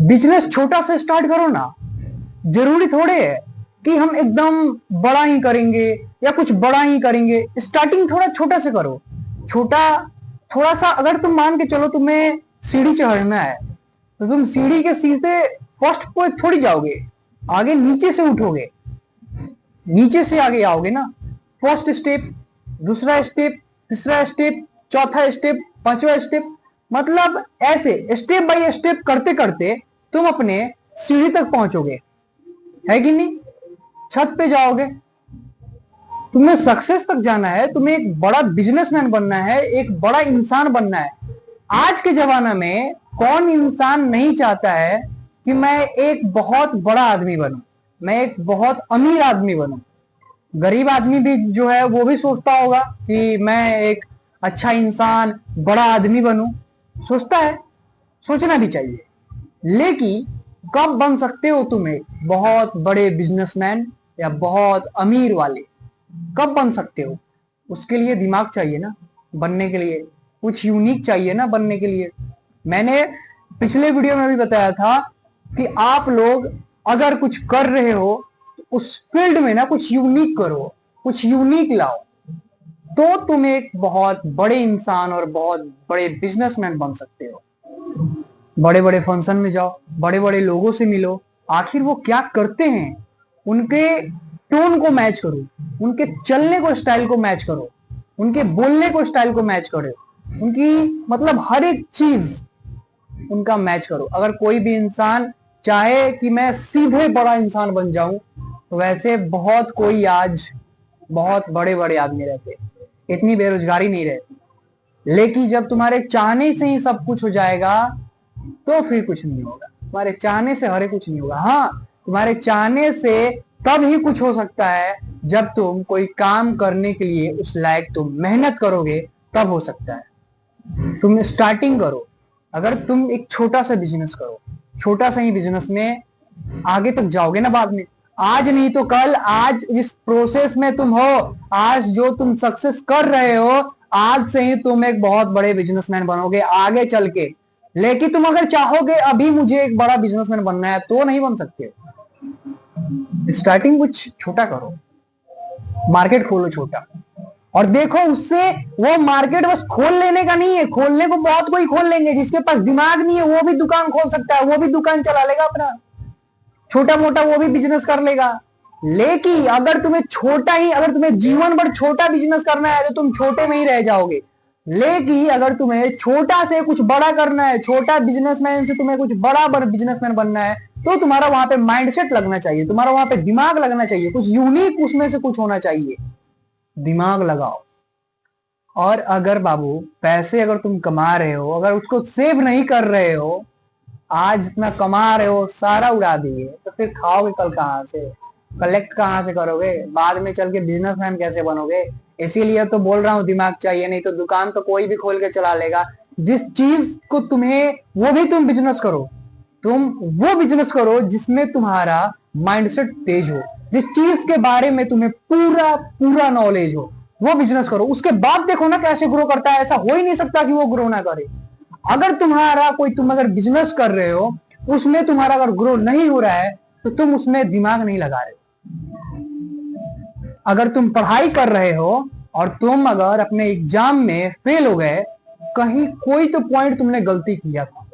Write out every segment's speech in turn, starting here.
Business छोटा से start करो ना। जरूरी थोड़े है कि हम एकदम बड़ा ही करेंगे या कुछ बड़ा ही करेंगे। स्टार्टिंग थोड़ा छोटा से करो। छोटा थोड़ा सा, अगर तुम मान के चलो तुम्हें सीढ़ी चढ़ना है तो तुम सीढ़ी के सीधे फर्स्ट पे थोड़ी जाओगे, आगे नीचे से उठोगे, नीचे से आगे आओगे ना। फर्स्ट स्टेप, दूसरा स्टेप, तीसरा स्टेप, चौथा स्टेप, पांचवा स्टेप, मतलब ऐसे स्टेप बाय स्टेप करते करते तुम अपने सीढ़ी तक पहुंचोगे, है कि नहीं? छत पे जाओगे। तुम्हें सक्सेस तक जाना है, तुम्हें एक बड़ा बिजनेसमैन बनना है, एक बड़ा इंसान बनना है। आज के जमाना में कौन इंसान नहीं चाहता है कि मैं एक बहुत बड़ा आदमी बनूं, मैं एक बहुत अमीर आदमी बनूं। गरीब आदमी भी जो है वो भी सोचता होगा कि मैं एक अच्छा इंसान, बड़ा आदमी बनूं। सोचता है, सोचना भी चाहिए। लेकिन कब बन सकते हो तुम एक बहुत बड़े बिजनेसमैन या बहुत अमीर वाले? कब बन सकते हो? उसके लिए दिमाग चाहिए ना बनने के लिए, कुछ यूनिक चाहिए ना बनने के लिए। मैंने पिछले वीडियो में भी बताया था कि आप लोग अगर कुछ कर रहे हो तो उस फील्ड में ना कुछ यूनिक करो, कुछ यूनिक लाओ, तो तुम एक बहुत बड़े इंसान और बहुत बड़े बिजनेसमैन बन सकते हो। बड़े बड़े फंक्शन में जाओ, बड़े बड़े लोगों से मिलो, आखिर वो क्या करते हैं, उनके टोन को मैच करो, उनके चलने को स्टाइल को मैच करो, उनके बोलने को स्टाइल को मैच करो, उनकी मतलब हर एक चीज उनका मैच करो। अगर कोई भी इंसान चाहे कि मैं सीधे बड़ा इंसान बन जाऊं, तो वैसे बहुत कोई आज बहुत बड़े बड़े आदमी रहते, इतनी बेरोजगारी नहीं रहती। लेकिन जब तुम्हारे चाहने से ही सब कुछ हो जाएगा तो फिर कुछ नहीं होगा। तुम्हारे चाहने से हरे कुछ नहीं होगा। हाँ, तुम्हारे चाहने से तब ही कुछ हो सकता है जब तुम कोई काम करने के लिए उस लायक तुम मेहनत करोगे, तब हो सकता है। तुम स्टार्टिंग करो। अगर तुम एक छोटा सा बिजनेस करो, छोटा सा ही बिजनेस में आगे तक जाओगे ना बाद में। आज नहीं तो कल, आज जिस प्रोसेस में तुम हो, आज जो तुम सक्सेस कर रहे हो, आज से ही तुम एक बहुत बड़े बिजनेसमैन बनोगे आगे चल के। लेकिन तुम अगर चाहोगे अभी मुझे एक बड़ा बिजनेसमैन बनना है तो नहीं बन सकते। स्टार्टिंग कुछ छोटा करो, मार्केट खोलो छोटा, और देखो उससे वो मार्केट बस खोल लेने का नहीं है। खोलने को बहुत कोई खोल लेंगे, जिसके पास दिमाग नहीं है वो भी दुकान खोल सकता है, वो भी दुकान चला लेगा अपना छोटा मोटा, वो भी बिजनेस कर लेगा। लेकिन अगर तुम्हें छोटा ही, अगर तुम्हें जीवन भर छोटा बिजनेस करना है तो तुम छोटे में ही रह जाओगे। लेकिन अगर तुम्हें छोटा से कुछ बड़ा करना है, छोटा बिजनेसमैन से तुम्हें कुछ बड़ा बिजनेसमैन बनना है, तो तुम्हारा वहां पे माइंडसेट लगना चाहिए, तुम्हारा वहां पे दिमाग लगना चाहिए, कुछ यूनिक उसमें से कुछ होना चाहिए। दिमाग लगाओ। और अगर बाबू पैसे अगर तुम कमा रहे हो, अगर उसको सेव नहीं कर रहे हो, आज जितना कमा रहे हो सारा उड़ा दिए, तो फिर खाओगे कल कहां से? कलेक्ट कहां से करोगे? बाद में चल के बिजनेसमैन कैसे बनोगे? इसीलिए तो बोल रहा हूँ दिमाग चाहिए, नहीं तो दुकान तो कोई भी खोल के चला लेगा। जिस चीज को तुम्हें, वो भी तुम बिजनेस करो, तुम वो बिजनेस करो जिसमें तुम्हारा माइंडसेट तेज हो, जिस चीज के बारे में तुम्हें पूरा पूरा नॉलेज हो, वो बिजनेस करो। उसके बाद देखो ना कैसे ग्रो करता है। ऐसा हो ही नहीं सकता कि वो ग्रो ना करे। अगर तुम्हारा कोई, तुम अगर बिजनेस कर रहे हो, उसमें तुम्हारा अगर ग्रो नहीं हो रहा है तो तुम उसमें दिमाग नहीं लगा रहे हो। अगर तुम पढ़ाई कर रहे हो और तुम अगर अपने एग्जाम में फेल हो गए, कहीं कोई तो पॉइंट तुमने गलती किया था,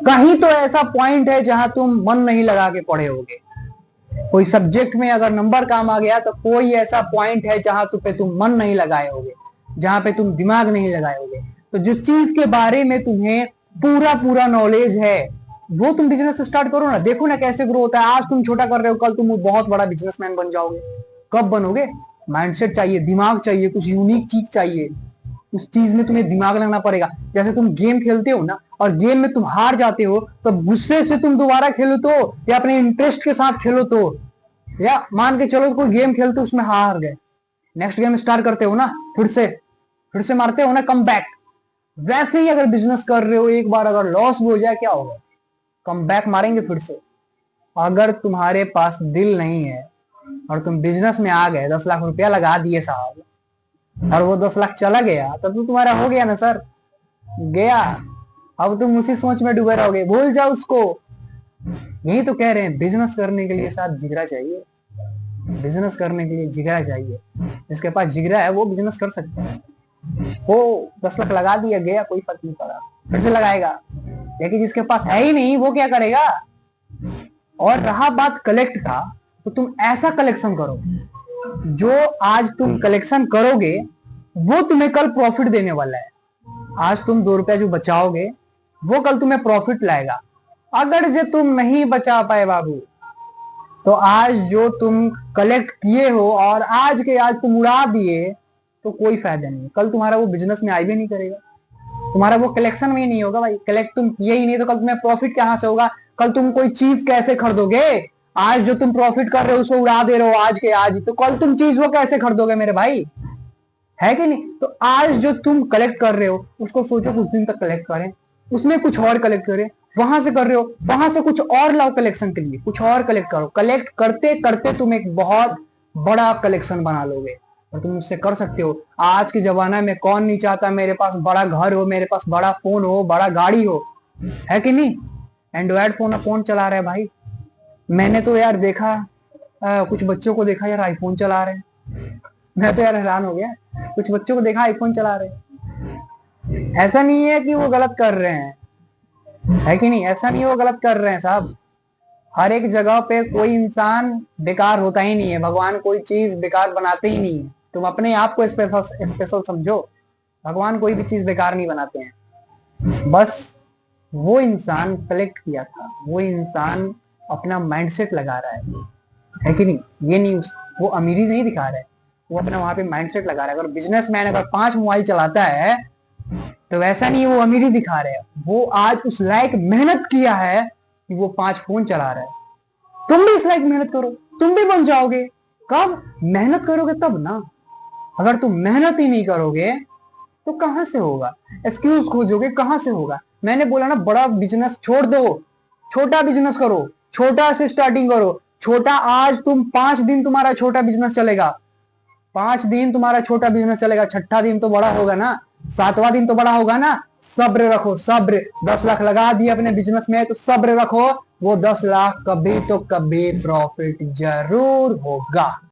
कहीं तो ऐसा पॉइंट है जहां तुम मन नहीं लगा के पढ़े होगे। कोई सब्जेक्ट में अगर नंबर कम आ गया तो कोई ऐसा पॉइंट है जहां तुम मन नहीं लगाए होगे, जहां पे तुम दिमाग नहीं लगाए होगे। तो जिस चीज के बारे में तुम्हें पूरा पूरा नॉलेज है, वो तुम बिजनेस स्टार्ट करो ना। देखो ना कैसे ग्रो होता है। आज तुम छोटा कर रहे हो, कल तुम बहुत बड़ा बिजनेसमैन बन जाओगे। कब बनोगे? माइंडसेट चाहिए, दिमाग चाहिए, कुछ यूनिक चीज चाहिए। उस चीज में तुम्हें दिमाग लगाना पड़ेगा। जैसे तुम गेम खेलते हो ना, और गेम में तुम हार जाते हो, तो गुस्से से तुम दोबारा खेलो तो, या अपने इंटरेस्ट के साथ खेलो तो, या मान के चलो कोई गेम खेलते उसमें हार गए, नेक्स्ट गेम स्टार्ट करते हो ना, फिर से मारते हो ना कम बैक। वैसे ही अगर बिजनेस कर रहे हो, एक बार अगर लॉस भी हो जाए क्या होगा? कम बैक मारेंगे फिर से। अगर तुम्हारे पास दिल नहीं है और तुम बिजनेस में आ गए, 10 लाख रुपया लगा दिए साहब, और वो 10 लाख चला गया, तब तो तुम्हारा हो गया ना सर, गया। अब तुम उसी सोच में डूबे रहोगे, भूल जाओ उसको। यही तो कह रहे हैं, बिजनेस करने के लिए साथ जिगरा चाहिए। बिजनेस करने के लिए जिगरा चाहिए। जिसके पास जिगरा है वो बिजनेस कर सकता है। वो 10 लाख लगा दिया, गया, कोई फर्क नहीं पड़ा, फिर से लगाएगा। लेकिन जिसके पास है ही नहीं वो क्या करेगा। और रहा बात कलेक्ट का, तो तुम ऐसा कलेक्शन करो जो आज तुम कलेक्शन करोगे वो तुम्हें कल प्रॉफिट देने वाला है। आज तुम 2 रुपया जो बचाओगे वो कल तुम्हें प्रॉफिट लाएगा। अगर जो तुम नहीं बचा पाए बाबू, तो आज जो तुम कलेक्ट किए हो और आज के आज तुम उड़ा दिए तो कोई फायदा नहीं। कल तुम्हारा वो बिजनेस में आई भी नहीं करेगा, तुम्हारा वो कलेक्शन में ही नहीं होगा भाई। कलेक्ट तुम किए ही नहीं तो कल तुम्हें प्रॉफिट कहां से होगा। कल तुम कोई चीज कैसे खरीदोगे। आज जो तुम प्रॉफिट कर रहे हो उसको उड़ा दे रहे हो आज के आज, तो कल तुम चीज वो कैसे खरीदोगे मेरे भाई, है कि नहीं। तो आज जो तुम कलेक्ट कर रहे हो उसको सोचो कुछ दिन तक कलेक्ट करें, उसमें कुछ और कलेक्ट करें। वहां से कर रहे हो वहां से कुछ और लाओ कलेक्शन के लिए, कुछ और कलेक्ट करो। कलेक्ट करते करते तुम एक बहुत बड़ा कलेक्शन बना लोगे और तुम उससे कर सकते हो। आज के जमाना में कौन नहीं चाहता मेरे पास बड़ा घर हो, मेरे पास बड़ा फोन हो, बड़ा गाड़ी हो, है कि नहीं। एंड्रॉयड फोन कौन चला रहा है भाई। मैंने तो यार देखा कुछ बच्चों को देखा यार आईफोन चला रहे हैं। मैं तो यार हैरान हो गया, कुछ बच्चों को देखा आईफोन चला रहे हैं। ऐसा नहीं है कि वो गलत कर रहे हैं, है कि नहीं। ऐसा नहीं है वो गलत कर रहे हैं साहब। हर एक जगह पे कोई इंसान बेकार होता ही नहीं है, भगवान कोई चीज बेकार बनाते ही नहीं है। तुम अपने आप को स्पेशल समझो, भगवान कोई भी चीज बेकार नहीं बनाते हैं। बस वो इंसान कलेक्ट किया था, वो इंसान अपना माइंडसेट लगा रहा है कि नहीं। ये नहीं वो अमीरी नहीं दिखा रहा है, वो अपना वहां पे माइंडसेट लगा रहा है। अगर बिजनेसमैन अगर 5 मोबाइल चलाता है तो वैसा नहीं वो अमीरी दिखा रहे हैं, वो आज उस लायक मेहनत किया है कि वो 5 फोन चला रहा है। तुम भी इस लायक मेहनत करो, तुम भी बन जाओगे। कब मेहनत करोगे तब ना। अगर तुम मेहनत ही नहीं करोगे तो कहां से होगा। एक्सक्यूज खोजोगे कहां से होगा। मैंने बोला ना बड़ा बिजनेस छोड़ दो, छोटा बिजनेस करो, छोटा से स्टार्टिंग करो। छोटा आज तुम 5 दिन तुम्हारा छोटा बिजनेस चलेगा, 5 दिन तुम्हारा छोटा बिजनेस चलेगा, छठा दिन तो बड़ा होगा ना, 7वां दिन तो बड़ा होगा ना। सब्र रखो, सब्र। 10 लाख लगा दिए अपने बिजनेस में तो सब्र रखो, वो 10 लाख कभी तो कभी प्रॉफिट जरूर होगा।